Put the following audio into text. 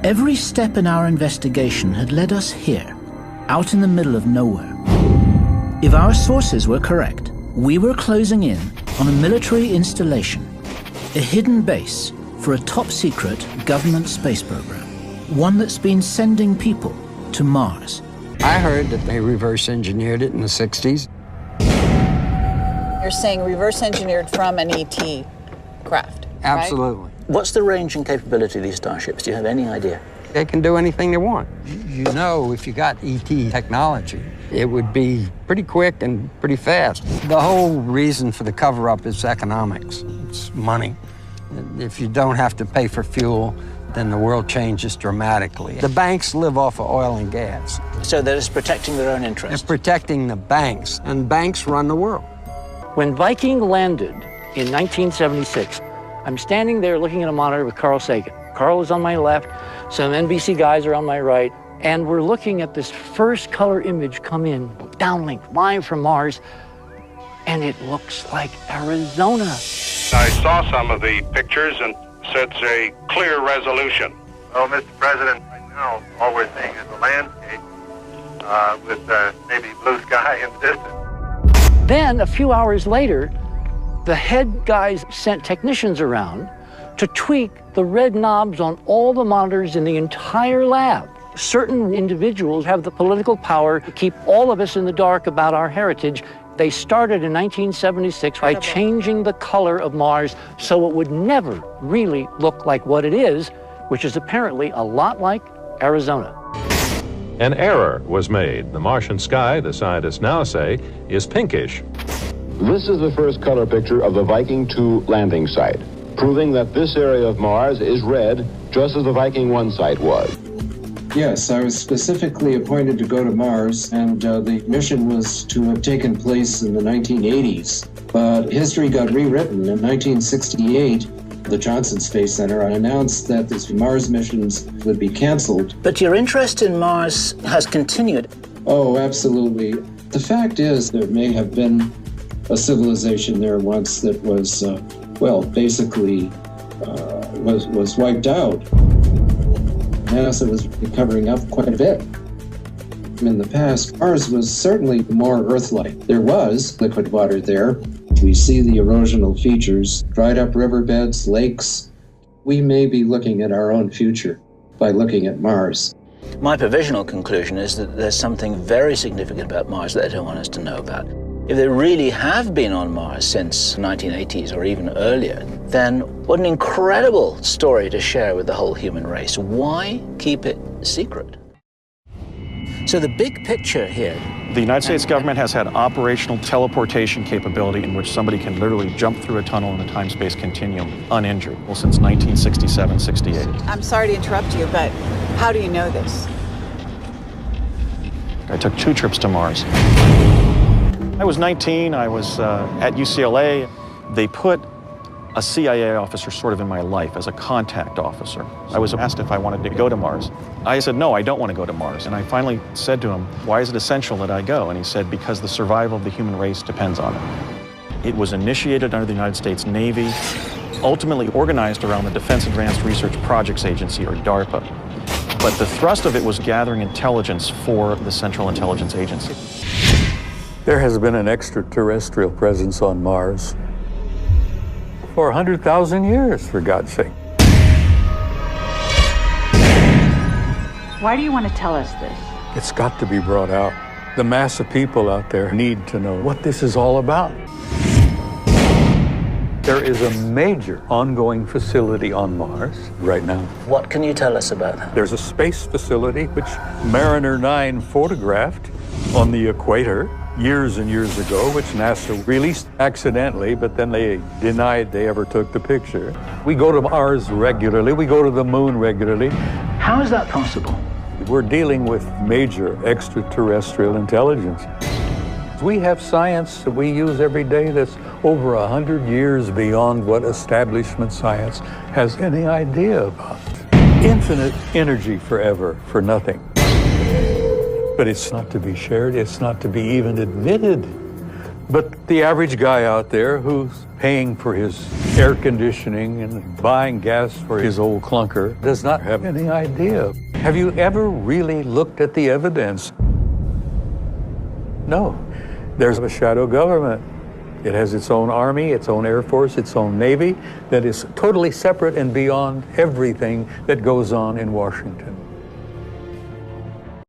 Every step in our investigation had led us here, out in the middle of nowhere. If our sources were correct, we were closing in on a military installation, a hidden base for a top-secret government space program, one that's been sending people to Mars. I heard that they reverse engineered it in the 60s. You're saying reverse engineered from an ET craft, Absolutely. right? What's the range and capability of these starships? Do you have any idea? They can do anything they want. You know, if you got ET technology, it would be pretty quick and pretty fast. The whole reason for the cover-up is economics. It's money. If you don't have to pay for fuel, then the world changes dramatically. The banks live off of oil and gas. So they're just protecting their own interests? They're protecting the banks, and banks run the world. When Viking landed in 1976, I'm standing there looking at a monitor with Carl Sagan. Carl is on my left, some NBC guys are on my right, and we're looking at this first color image come in, downlink, live from Mars, and it looks like Arizona. I saw some of the pictures and it's a clear resolution. Well, Mr. President, right now, all we're seeing is a landscape with maybe blue sky in the distance. Then, a few hours later, the head guys sent technicians around to tweak the red knobs on all the monitors in the entire lab. Certain individuals have the political power to keep all of us in the dark about our heritage. They started in 1976 by changing the color of Mars so it would never really look like what it is, which is apparently a lot like Arizona. An error was made. The Martian sky, the scientists now say, is pinkish. This is the first color picture of the Viking 2 landing site, proving that this area of Mars is red, just as the Viking 1 site was. Yes, I was specifically appointed to go to Mars, and the mission was to have taken place in the 1980s. But history got rewritten. In 1968, the Johnson Space Center announced that these Mars missions would be canceled. But your interest in Mars has continued. Oh, absolutely. The fact is, there may have been a civilization there once that was, basically was wiped out. NASA was covering up quite a bit. In the past, Mars was certainly more Earth-like. There was liquid water there. We see the erosional features, dried up riverbeds, lakes. We may be looking at our own future by looking at Mars. My provisional conclusion is that there's something very significant about Mars that they don't want us to know about. If they really have been on Mars since the 1980s or even earlier, then what an incredible story to share with the whole human race. Why keep it secret? So the big picture here. The United States government has had operational teleportation capability in which somebody can literally jump through a tunnel in the time-space continuum uninjured, well, since 1967-68. I'm sorry to interrupt you, but how do you know this? I took 2 trips to Mars. I was 19, I was at UCLA. They put a CIA officer sort of in my life as a contact officer. I was asked if I wanted to go to Mars. I said, no, I don't want to go to Mars. And I finally said to him, why is it essential that I go? And he said, because the survival of the human race depends on it. It was initiated under the United States Navy, ultimately organized around the Defense Advanced Research Projects Agency, or DARPA. But the thrust of it was gathering intelligence for the Central Intelligence Agency. There has been an extraterrestrial presence on Mars for 100,000 years, for God's sake. Why do you want to tell us this? It's got to be brought out. The mass of people out there need to know what this is all about. There is a major ongoing facility on Mars right now. What can you tell us about that? There's a space facility which Mariner 9 photographed on the equator years and years ago, which NASA released accidentally, but then they denied they ever took the picture. We go to Mars regularly. We go to the moon regularly. How is that possible? We're dealing with major extraterrestrial intelligence. We have science that we use every day that's over 100 years beyond what establishment science has any idea about. Infinite energy forever for nothing. But it's not to be shared, it's not to be even admitted. But the average guy out there who's paying for his air conditioning and buying gas for his old clunker does not have any idea. Have you ever really looked at the evidence? No. There's a shadow government. It has its own army, its own air force, its own navy that is totally separate and beyond everything that goes on in Washington.